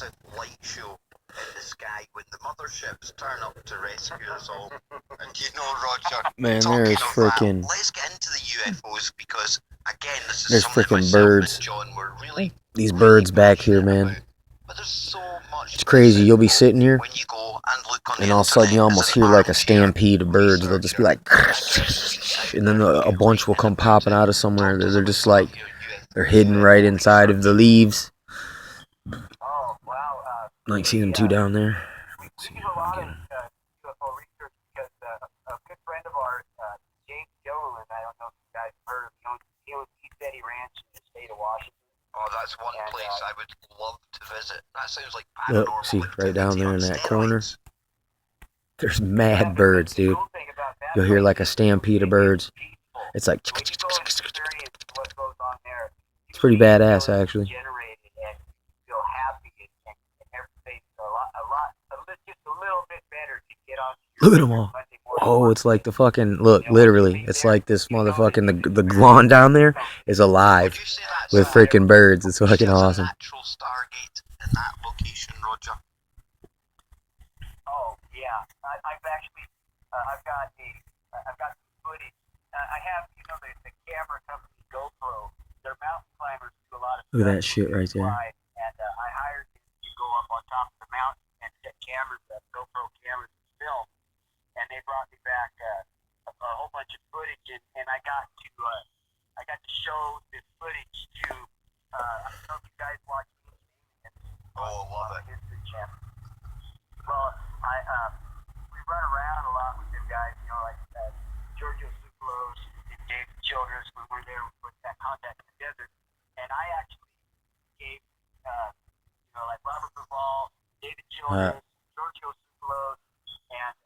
massive light show in the sky when the motherships turn up to rescue us all. And you know, Roger, Man, talking there's of freaking. that, let's get into the UFOs because, again, this is There's something freaking myself birds. and John were really, These really birds back here, passionate man. about. But there's so much. It's crazy. You'll be sitting here, when you go and look on and the all of a sudden you internet almost as hear an like a armchair stampede of birds. They'll just be like, researcher, and then a bunch will come popping out of somewhere. talk to us They're about just some of like, your they're hidden right inside of the leaves. Oh, wow. Like, see them two down there? We do a lot of UFO research because a good friend of ours, James Gilliland, I don't know if you guys heard of him, he owns East Eddy Ranch in the state of Washington. Oh, that's one place I would love to visit. That sounds like Look, paranormal see, right down there in that steroids. corner. There's mad birds, dude. You'll hear like a stampede of birds. It's like, it's pretty badass, actually. Look at them all. Oh, it's like the fucking, look, literally, it's like this motherfucking, the lawn down there is alive with freaking birds. It's fucking awesome. Natural Stargate in that location, Roger. Oh yeah, I've actually, I've got some footage. I have, the camera company GoPro. They're mountain climbers do a lot of. Look at that shit right there. And I hired them to go up on top of the mountain and set cameras up, GoPro cameras, and film. And they brought me back a whole bunch of footage, and I got to show this footage to. I don't know if you guys watch. Oh, love it. History Channel. Well, we run around a lot with them guys, like Giorgio Tsoukalos and David Childress when we're there with that contact in the desert. And I actually gave, like Robert Duvall, David Childress, Giorgio Tsoukalos, and